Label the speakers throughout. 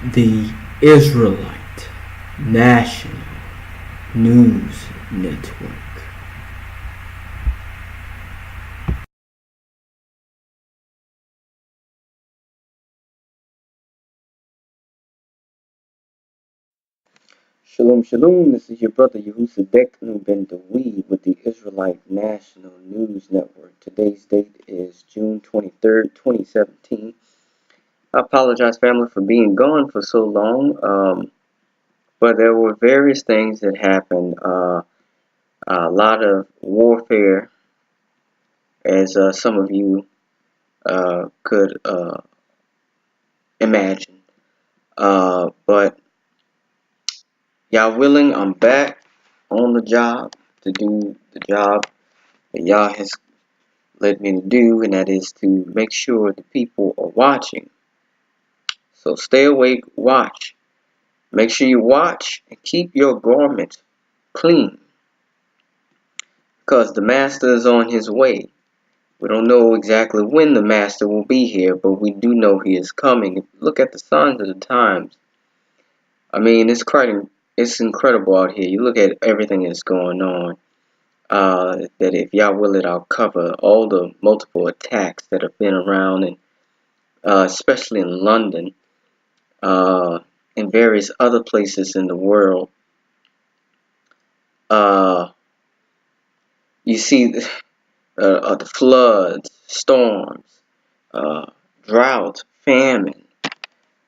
Speaker 1: the Israelite National News Network.
Speaker 2: Shalom, shalom. This is your brother Yehusabek Ben Dawi with the Israelite National News Network. Today's date is June 23rd, 2017. I apologize, family, for being gone for so long, but there were various things that happened. A lot of warfare, as some of you could imagine. But y'all willing, I'm back on the job to do the job that y'all has led me to do, and that is to make sure the people are watching. So stay awake, watch. Make sure you watch and keep your garments clean, because the master is on his way. We don't know exactly when the master will be here, but we do know he is coming. If you look at the signs of the times, I mean, it's incredible out here. You look at everything that's going on. That if y'all will it, I'll cover all the multiple attacks that have been around, and especially in London, and various other places in the world. You see the floods, storms, droughts, famine.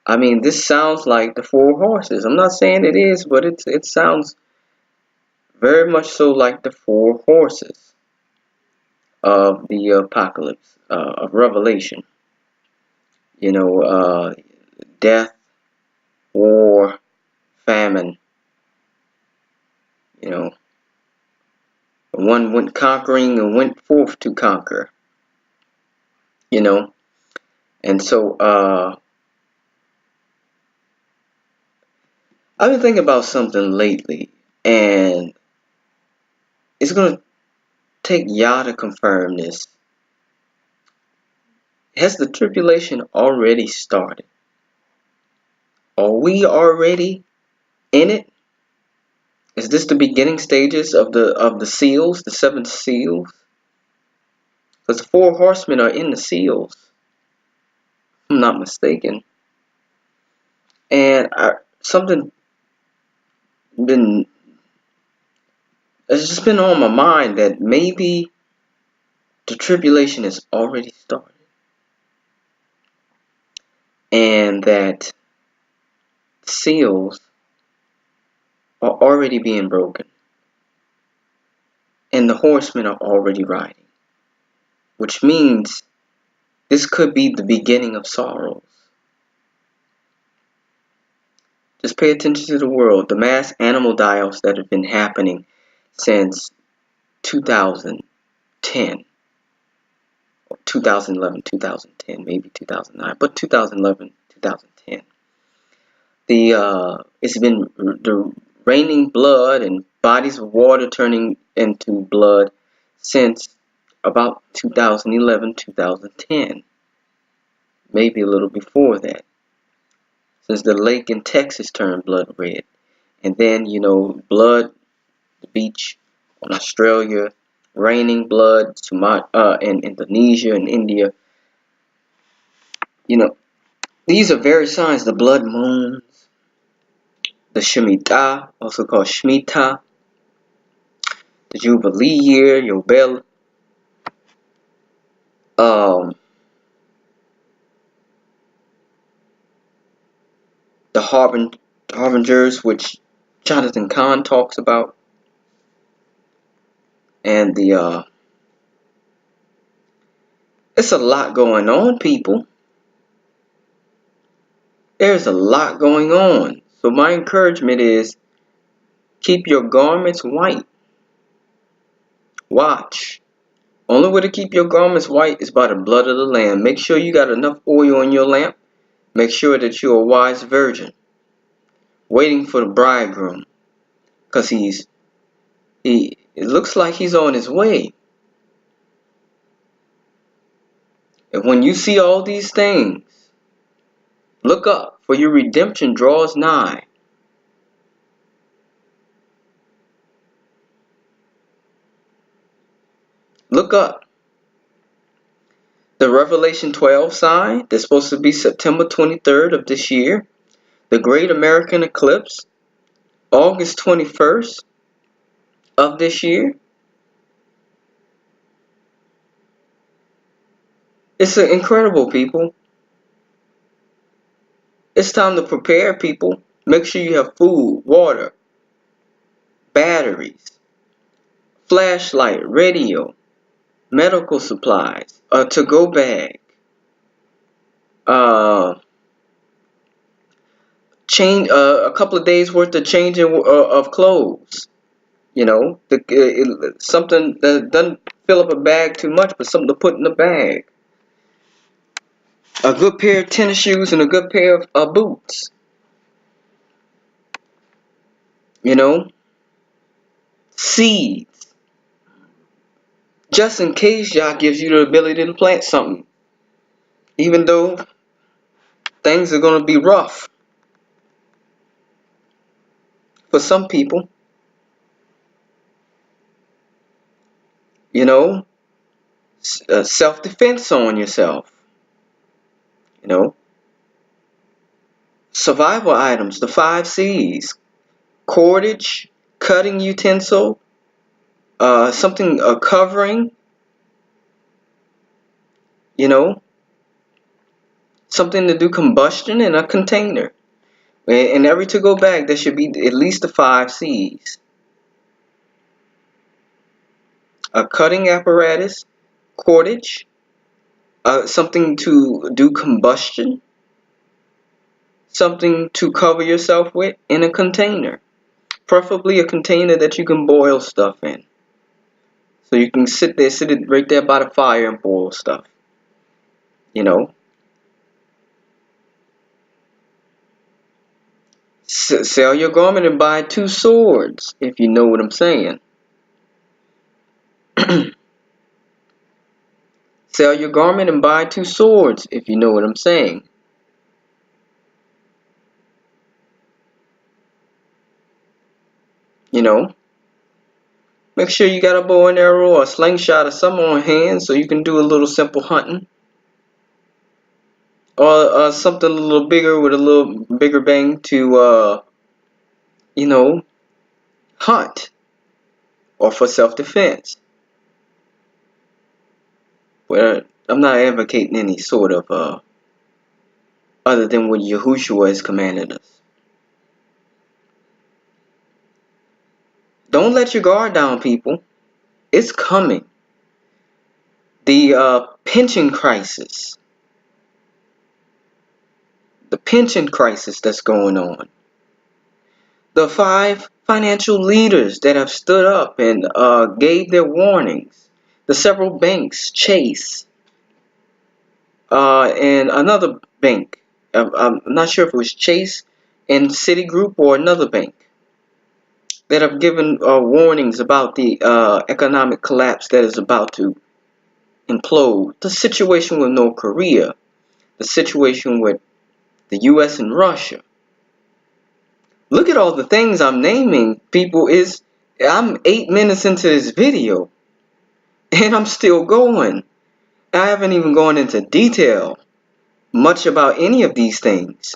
Speaker 2: I mean, this sounds like the four horses. I'm not saying it is, but it sounds very much so like the four horses of the apocalypse, of Revelation. You know, death, war, famine. You know, one went conquering and went forth to conquer. You know, and so I've been thinking about something lately, and it's gonna take y'all to confirm this. Has the tribulation already started? Are we already in it? Is this the beginning stages of the seals, the seven seals? Because the four horsemen are in the seals, if I'm not mistaken. And something it's just been on my mind that maybe the tribulation has already started, and that seals are already being broken, and the horsemen are already riding, which means this could be the beginning of sorrows. Just pay attention to the world, the mass animal die-offs that have been happening since 2010, or 2011, 2010, maybe 2009, but 2011, 2010. It's been the raining blood and bodies of water turning into blood since about 2011, 2010, maybe a little before that, since the lake in Texas turned blood red. And then, you know, blood, the beach on Australia, raining blood in Indonesia and India. You know, these are various signs. The blood moons, the Shemitah, also called Shemitah, the Jubilee year, Yobel, the harbingers, which Jonathan Kahn talks about, and it's a lot going on, people. There's a lot going on. So my encouragement is keep your garments white. Watch. Only way to keep your garments white is by the blood of the Lamb. Make sure you got enough oil in your lamp. Make sure that you're a wise virgin, waiting for the bridegroom, because it looks like he's on his way. And when you see all these things, look up, for your redemption draws nigh. Look up. The Revelation 12 sign, that's supposed to be September 23rd of this year. The Great American Eclipse, August 21st of this year. It's incredible, people. It's time to prepare, people. Make sure you have food, water, batteries, flashlight, radio, medical supplies, a to-go bag, change a couple of days worth of changing of clothes. You know, something that doesn't fill up a bag too much, but something to put in the bag. A good pair of tennis shoes and a good pair of boots. You know, seeds, just in case Yah gives you the ability to plant something, even though things are going to be rough for some people. You know, self-defense on yourself. You know, survival items, the 5 C's: cordage, cutting utensil, something, a covering, you know, something to do combustion, in a container. In every to-go bag, there should be at least the 5 C's. A cutting apparatus, cordage, something to do combustion, something to cover yourself with, in a container. Preferably a container that you can boil stuff in. So you can sit it right there by the fire and boil stuff. You know. Sell your garment and buy 2 swords, if you know what I'm saying. Sell your garment and buy 2 swords, if you know what I'm saying. You know. Make sure you got a bow and arrow or a slingshot or something on hand so you can do a little simple hunting. Or something a little bigger with a little bigger bang to, you know, hunt. Or for self-defense. But I'm not advocating any sort of, other than what YHWH has commanded us. Don't let your guard down, people. It's coming. The pension crisis. The pension crisis that's going on. The 5 financial leaders that have stood up and gave their warnings. The several banks, Chase, and another bank. I'm not sure if it was Chase and Citigroup or another bank, that have given warnings about the economic collapse that is about to implode. The situation with North Korea, the situation with the US and Russia. Look at all the things I'm naming, people. I'm 8 minutes into this video and I'm still going. I haven't even gone into detail much about any of these things.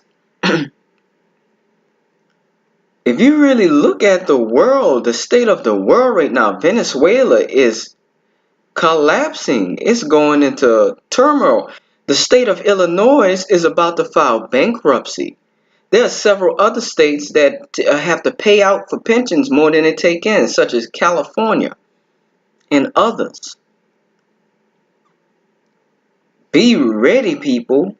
Speaker 2: If you really look at the world, the state of the world right now, Venezuela is collapsing. It's going into turmoil. The state of Illinois is about to file bankruptcy. There are several other states that have to pay out for pensions more than they take in, such as California and others. Be ready, people.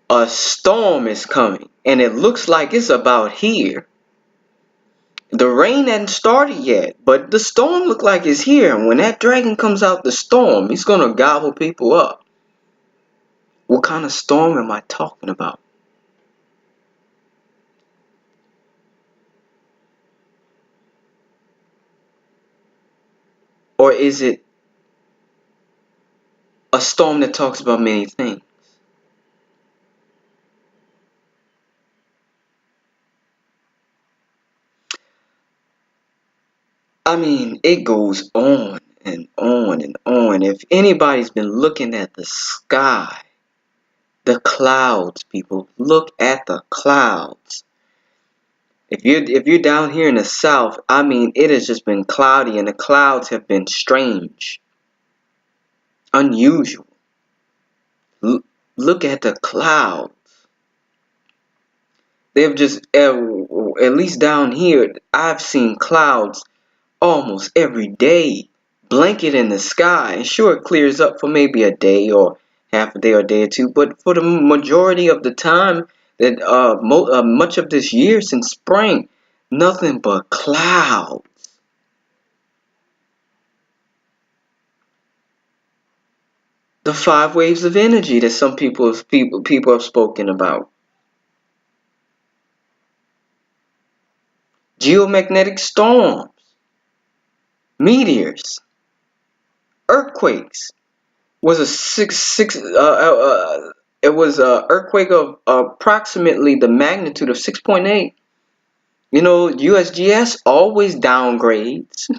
Speaker 2: A storm is coming, and it looks like it's about here. The rain hasn't started yet, but the storm looks like it's here. And when that dragon comes out the storm, he's going to gobble people up. What kind of storm am I talking about? Or is it a storm that talks about many things? I mean, it goes on and on and on. If anybody's been looking at the sky, the clouds, people, look at the clouds. If you're down here in the south, I mean, it has just been cloudy, and the clouds have been strange, unusual. Look at the clouds. They've just, at least down here, I've seen clouds almost every day, blanket in the sky. And sure, it clears up for maybe a day or half a day or a day or two, but for the majority of the time, that much of this year since spring, nothing but clouds. The 5 waves of energy that some people have spoken about. Geomagnetic storms, meteors, earthquakes. Was a it was a earthquake of approximately the magnitude of 6.8. You know, USGS always downgrades,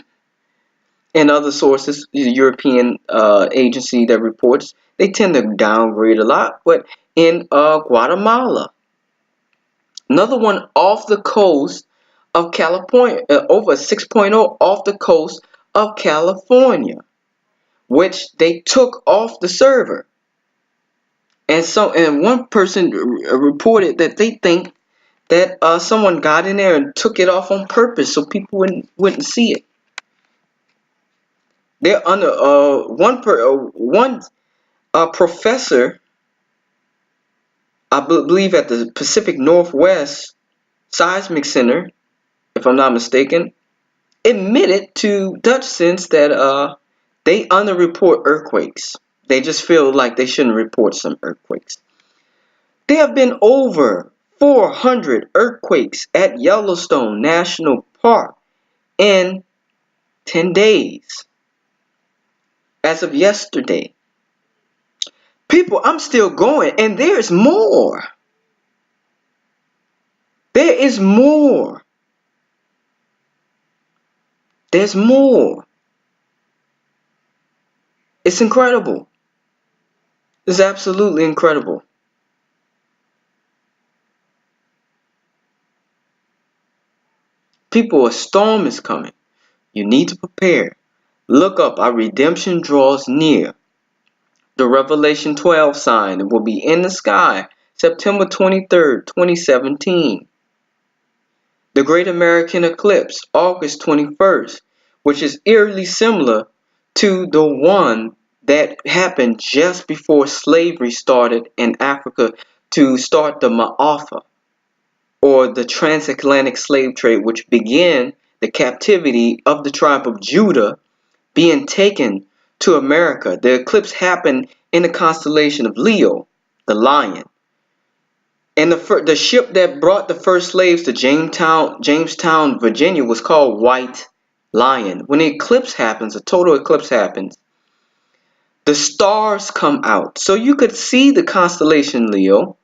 Speaker 2: and other sources, the European agency that reports, they tend to downgrade a lot. But in Guatemala, another one off the coast of California, over 6.0 off the coast of California, which they took off the server. And one person reported that they think that someone got in there and took it off on purpose so people wouldn't see it. They're under one professor, I believe at the Pacific Northwest Seismic Center, if I'm not mistaken, admitted to Dutch Sense that they underreport earthquakes. They just feel like they shouldn't report some earthquakes. There have been over 400 earthquakes at Yellowstone National Park in 10 days. As of yesterday. People, I'm still going, and there's more. There is more. There's more. It's incredible. It's absolutely incredible. People, a storm is coming. You need to prepare. Look up, our redemption draws near. The Revelation 12 sign will be in the sky September 23rd, 2017. The Great American Eclipse, August 21st, which is eerily similar to the one that happened just before slavery started in Africa to start the Ma'afa, or the transatlantic slave trade, which began the captivity of the tribe of Judah being taken to America. The eclipse happened in the constellation of Leo, the lion. And the ship that brought the first slaves to Jamestown, Virginia was called White Lion. When the eclipse happens, a total eclipse happens, the stars come out. So you could see the constellation Leo,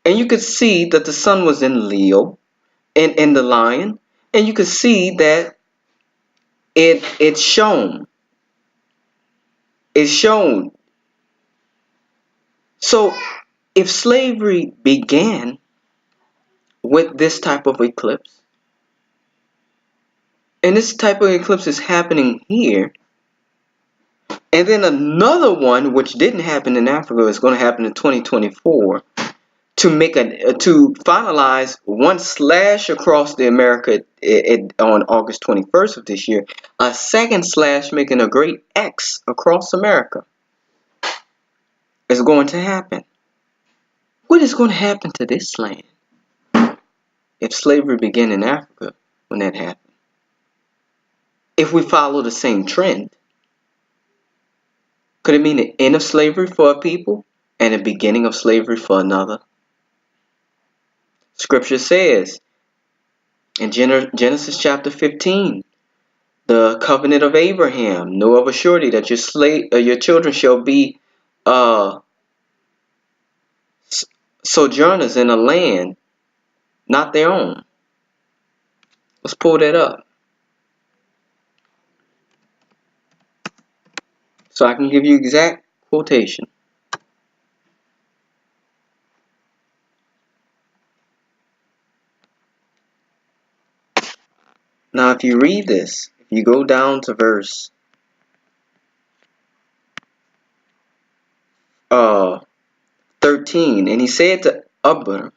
Speaker 2: and you could see that the sun was in Leo, and in the lion, and you could see that it's shown. It's shown. So if slavery began with this type of eclipse, and this type of eclipse is happening here, and then another one which didn't happen in Africa is going to happen in 2024 to finalize one slash across the America on August 21st of this year, a second slash making a great X across America is going to happen. What is going to happen to this land if slavery began in Africa when that happened? If we follow the same trend, could it mean the end of slavery for a people and the beginning of slavery for another? Scripture says in Genesis chapter 15, the covenant of Abraham, know of a surety that your children shall be sojourners in a land not their own. Let's pull that up. So I can give you exact quotation. Now, if you read this, if you go down to verse 13, and he said to Abram,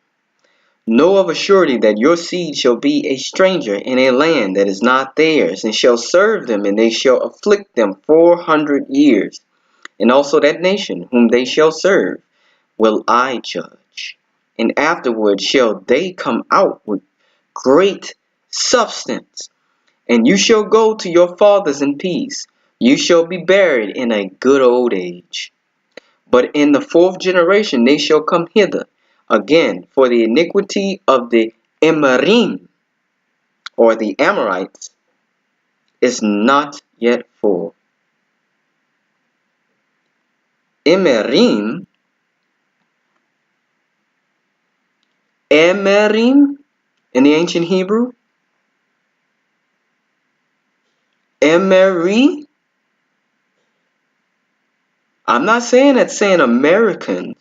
Speaker 2: know of a surety that your seed shall be a stranger in a land that is not theirs, and shall serve them, and they shall afflict them 400 years. And also that nation whom they shall serve will I judge. And afterward shall they come out with great substance. And you shall go to your fathers in peace. You shall be buried in a good old age. But in the fourth generation they shall come hither again, for the iniquity of the Emerim, or the Amorites, is not yet full. Emerim, Emerim in the ancient Hebrew, Emeri. I'm not saying that's saying Americans,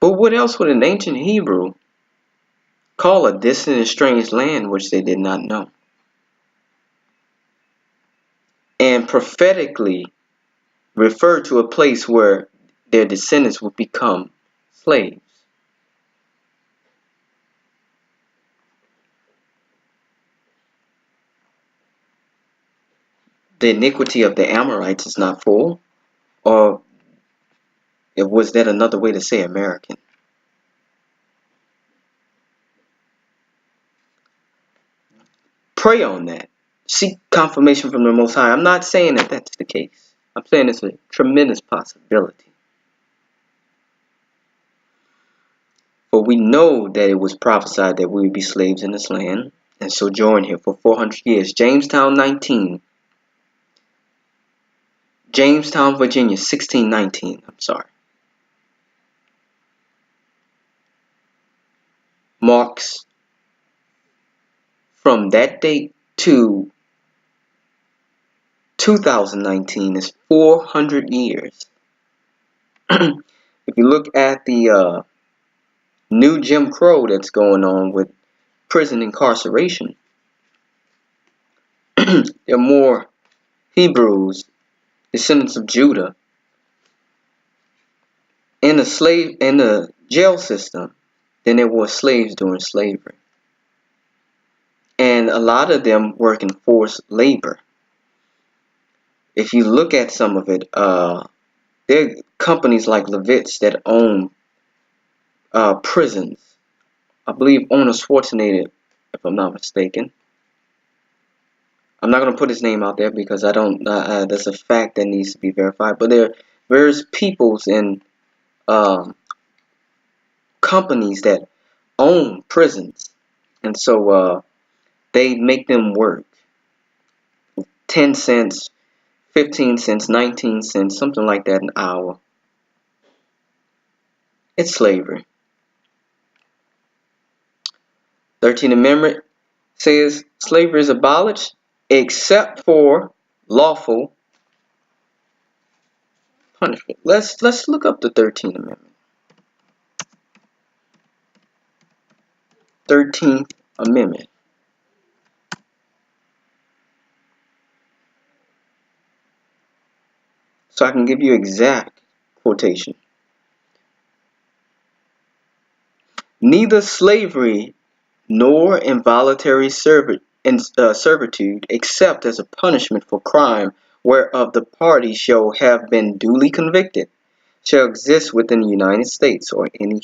Speaker 2: but what else would an ancient Hebrew call a distant and strange land which they did not know? And prophetically refer to a place where their descendants would become slaves. The iniquity of the Amorites is not full, or was that another way to say American? Pray on that. Seek confirmation from the Most High. I'm not saying that that's the case. I'm saying it's a tremendous possibility. For we know that it was prophesied that we would be slaves in this land and sojourn here for 400 years. Jamestown, 19. Jamestown, Virginia, 1619. I'm sorry. Marks from that date to 2019 is 400 years. If you look at the new Jim Crow that's going on with prison incarceration, there are more Hebrews, descendants of Judah, in the jail system than there were slaves during slavery. And a lot of them work in forced labor. If you look at some of it, there are companies like Levitz that own prisons. I believe Arnold Schwarzenegger, if I'm not mistaken. I'm not going to put his name out there because I don't. That's a fact that needs to be verified. But there are various peoples and companies that own prisons, and so they make them work 10 cents, 15 cents, 19 cents, something like that an hour. It's slavery. 13th Amendment says slavery is abolished except for lawful punishment. Let's look up the 13th Amendment. 13th Amendment. So I can give you exact quotation. Neither slavery nor involuntary servitude, except as a punishment for crime whereof the party shall have been duly convicted, shall exist within the United States or any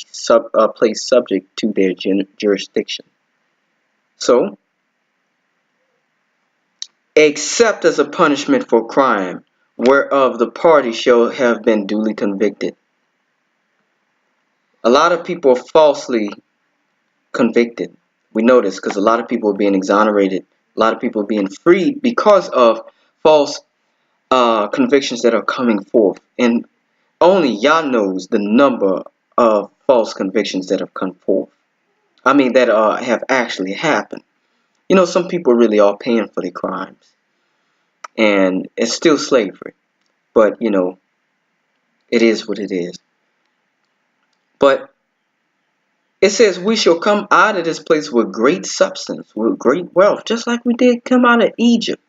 Speaker 2: place subject to their jurisdiction. So, except as a punishment for crime whereof the party shall have been duly convicted. A lot of people are falsely convicted. We know this because a lot of people are being exonerated. A lot of people are being freed because of false convictions that are coming forth. And only Yah knows the number of false convictions that have come forth. I mean, that have actually happened. You know, some people really are paying for their crimes. and it's still slavery. But, you know, it is what it is. But it says we shall come out of this place with great substance, with great wealth, just like we did come out of Egypt.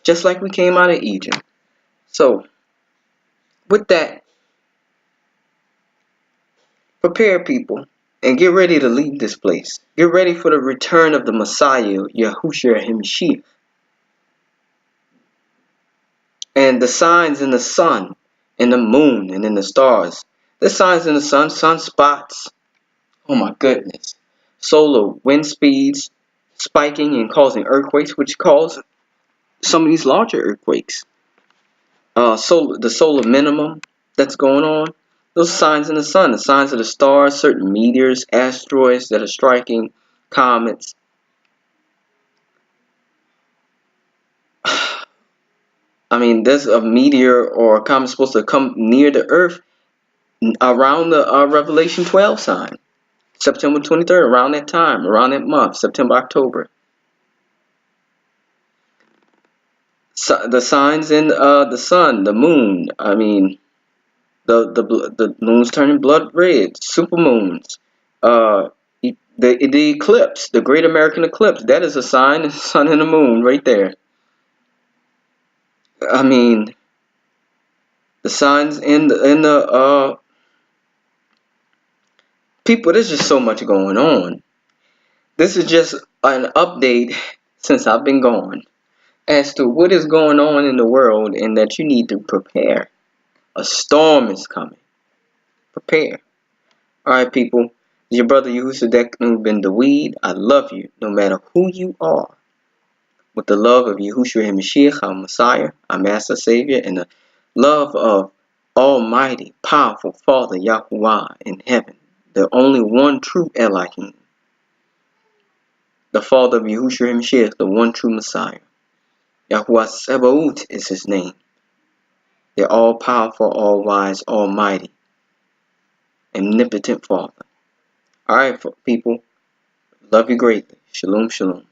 Speaker 2: Just like we came out of Egypt. So, with that, prepare, people, and get ready to leave this place. Get ready for the return of the Messiah, Yahushua HaMashiach. And the signs in the sun, and the moon, and in the stars. The signs in the sun, sunspots. Oh my goodness. Solar wind speeds spiking and causing earthquakes, which cause some of these larger earthquakes. The solar minimum that's going on. Those signs in the sun, the signs of the stars, certain meteors, asteroids that are striking, comets. I mean, there's a meteor or a comet supposed to come near the Earth around the Revelation 12 sign. September 23rd, around that time, around that month, September, October. So, the signs in the sun, the moon. I mean, the moon's turning blood red. Super moons. The eclipse, the Great American Eclipse. That is a sign of the sun and the moon right there. I mean, the signs in the people. There's just so much going on. This is just an update since I've been gone as to what is going on in the world and that you need to prepare. A storm is coming. Prepare. Alright, people. Your brother Yahushua Ben Daweed. I love you no matter who you are. With the love of Yahushua HaMashiach, our Messiah, our Master Savior, and the love of Almighty, powerful Father Yahuwah in heaven, the only one true Elohim, the Father of Yahushua HaMashiach, the one true Messiah. Yahuwah Sebaot is his name. The all-powerful, all-wise, almighty, omnipotent Father. Alright, people. Love you greatly. Shalom, shalom.